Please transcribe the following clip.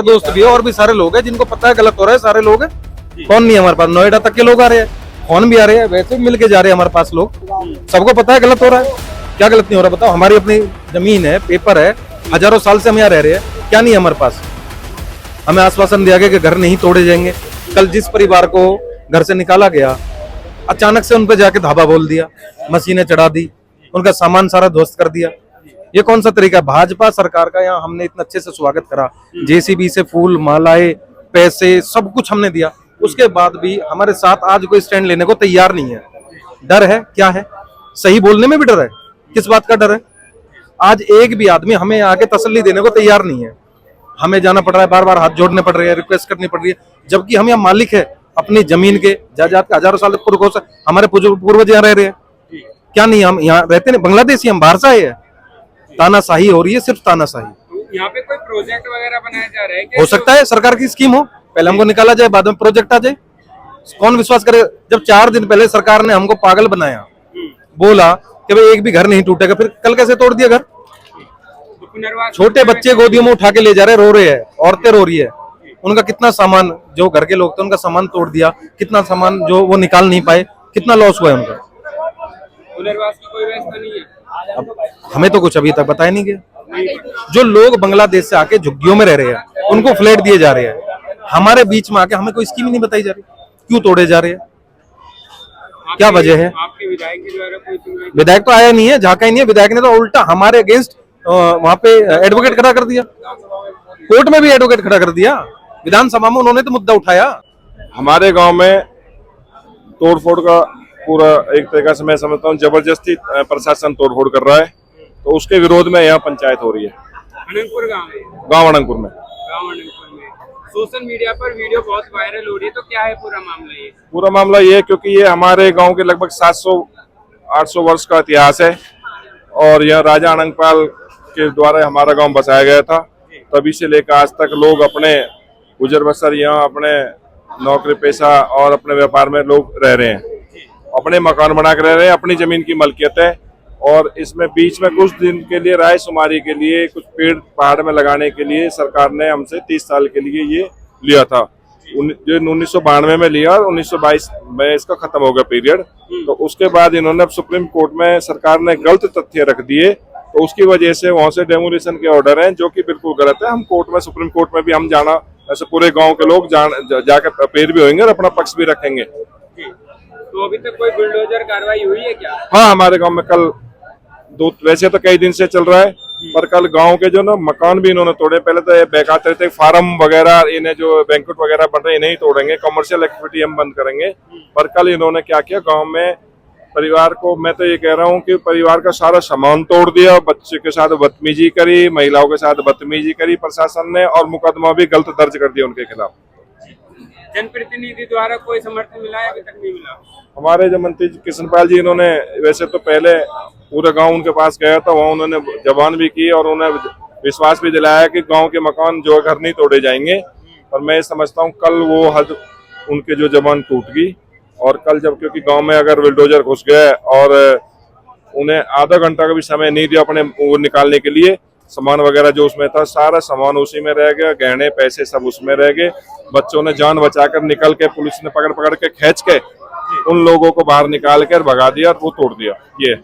दोस्त भी है और भी सारे लोग हैं जिनको पता है गलत हो रहा है, सारे लोग हैं। कौन नहीं है हमारे पास, नोएडा तक के लोग आ रहे हैं, कौन भी आ रहे हैं, वैसे भी मिलके जा रहे हैं हमारे पास लोग। सबको पता है गलत हो रहा है, क्या गलत नहीं हो रहा बताओ। हमारी अपनी जमीन है, पेपर है, हजारों साल से हम यहाँ रह रहे हैं, क्या नहीं है हमारे पास। हमें आश्वासन दिया गया कि घर नहीं तोड़े जाएंगे। कल जिस परिवार को घर से निकाला गया, अचानक से उन पे जाके धावा बोल दिया, मशीनें चढ़ा दी, उनका सामान सारा ध्वस्त कर दिया। ये कौन सा तरीका? भाजपा सरकार का यहाँ हमने इतना अच्छे से स्वागत करा, जेसीबी से फूल मालाएं पैसे सब कुछ हमने दिया, उसके बाद भी हमारे साथ आज कोई स्टैंड लेने को तैयार नहीं है। डर है, क्या है? सही बोलने में भी डर है। किस बात का डर है? आज एक भी आदमी हमें आके तसल्ली देने को तैयार नहीं है। हमें जाना पड़ रहा है, बार बार हाथ जोड़ने पड़ रहे हैं, रिक्वेस्ट करनी पड़ रही है, जबकि हम यहाँ मालिक है अपनी जमीन के, जायदाद के। हजारों साल पूर्वज हमारे पूर्वज यहाँ रह रहे हैं, क्या नहीं हम यहाँ रहते नहीं? बांग्लादेशी हम बाहर से आए हैं। तानाशाही हो रही है, सिर्फ तानाशाही। यहाँ पे कोई प्रोजेक्ट वगैरह बनाया जा रहा है क्या? हो सकता है सरकार की स्कीम हो, पहले हमको निकाला जाए, बाद में प्रोजेक्ट आ जाए। कौन विश्वास करे? जब 4 दिन पहले सरकार ने हमको पागल बनाया, बोला कि भाई एक भी घर नहीं टूटेगा, फिर कल कैसे तोड़ दिया घर? छोटे बच्चे गोदियों में उठा के ले जा रहे, रो रहे हैं, औरतें रो रही है, उनका कितना सामान, जो घर के लोग थे उनका सामान तोड़ दिया, कितना सामान जो वो निकाल नहीं पाए, कितना लॉस हुआ है उनका। पुनर्वास की कोई व्यवस्था नहीं है? अब हमें तो कुछ अभी तक बताया नहीं गया। जो लोग बांग्लादेश से आके झुग्गियों में रह रहे हैं उनको फ्लैट दिए जा रहे हैं, हमारे बीच में आके हमें कोई स्कीम ही नहीं बताई जा रही, क्यों तोड़े जा रहे हैं, क्या वजह है? आपके विधायक के द्वारा कोई विधायक तो आया नहीं है, झांका ही नहीं है। विधायक ने तो उल्टा हमारे अगेंस्ट वहां पे एडवोकेट खड़ा कर दिया, कोर्ट में भी एडवोकेट खड़ा कर दिया, विधानसभा में उन्होंने तो मुद्दा उठाया। हमारे गांव में तोड़फोड़ का पूरा एक तरीका से मैं समझता हूँ जबरदस्ती प्रशासन तोड़फोड़ कर रहा है, तो उसके विरोध में यहाँ पंचायत हो रही है। अनंतपुर गाँव अनंतपुर में सोशल मीडिया पर वीडियो बहुत वायरल हो रही है, तो क्या है पूरा मामला? ये पूरा मामला ये, क्योंकि ये हमारे गांव के लगभग 700-800 वर्ष का इतिहास है और यह राजा अनंगपाल के द्वारा हमारा गांव बसाया गया था। तभी से लेकर आज तक लोग अपने गुजर बसर यहाँ अपने नौकरी पेशा और अपने व्यापार में लोग रह रहे हैं, अपने मकान बना कर रह रहे हैं, अपनी जमीन की मलकियत है। और इसमें बीच में कुछ दिन के लिए राय शुमारी के लिए कुछ पेड़ पहाड़ में लगाने के लिए सरकार ने हमसे 30 साल के लिए ये लिया था, जो 1992 में लिया और 1922 में इसका खत्म हो गया पीरियड। तो उसके बाद इन्होंने सुप्रीम कोर्ट में सरकार ने गलत तथ्य रख दिए, तो उसकी वजह से वहां से डेमोलिशन के ऑर्डर हैं, जो कि बिल्कुल गलत है। हम कोर्ट में, सुप्रीम कोर्ट में भी हम जाना, ऐसे पूरे गांव के लोग जाकर अपेयर भी होंगे और अपना पक्ष भी रखेंगे। तो अभी तक कोई बुलडोजर कार्रवाई हुई है क्या? हाँ, हमारे गांव में कल वैसे तो कई दिन से चल रहा है, पर कल गांव के जो ना मकान भी इन्होंने तोड़े। पहले तो ये बेकार थे, फार्म वगैरह, इन्हें जो बैंक्वेट वगैरह बन रहे हैं नहीं तोड़ेंगे, कमर्शियल एक्टिविटी हम बंद करेंगे। पर कल इन्होंने क्या किया, गांव में परिवार को, मैं तो ये कह रहा हूँ कि परिवार का सारा सामान तोड़ दिया, बच्चे के साथ बदतमीजी करी, महिलाओं के साथ बदतमीजी करी प्रशासन ने, और मुकदमा भी गलत दर्ज कर दिया उनके खिलाफ। जनप्रतिनिधि द्वारा कोई समर्थन मिला है? अभी तक नहीं मिला। हमारे जो मंत्री कृष्णपाल जी, इन्होंने वैसे तो पहले पूरे गांव उनके पास गया था, वहाँ उन्होंने जबान भी की और उन्हें विश्वास भी दिलाया कि गांव के मकान जो घर नहीं तोड़े जाएंगे। और मैं समझता हूँ कल वो हद उनके जो जबान टूट गई। और कल जब, क्योंकि गांव में अगर बुलडोजर घुस गए और उन्हें आधा घंटा का भी समय नहीं दिया अपने वो निकालने के लिए, सामान वगैरह जो उसमें था सारा सामान उसी में रह गया, गहने पैसे सब उसमें रह गए। बच्चों ने जान बचाकर निकल के, पुलिस ने पकड़ के खींच के उन लोगों को बाहर निकाल कर भगा दिया और वो तोड़ दिया। ये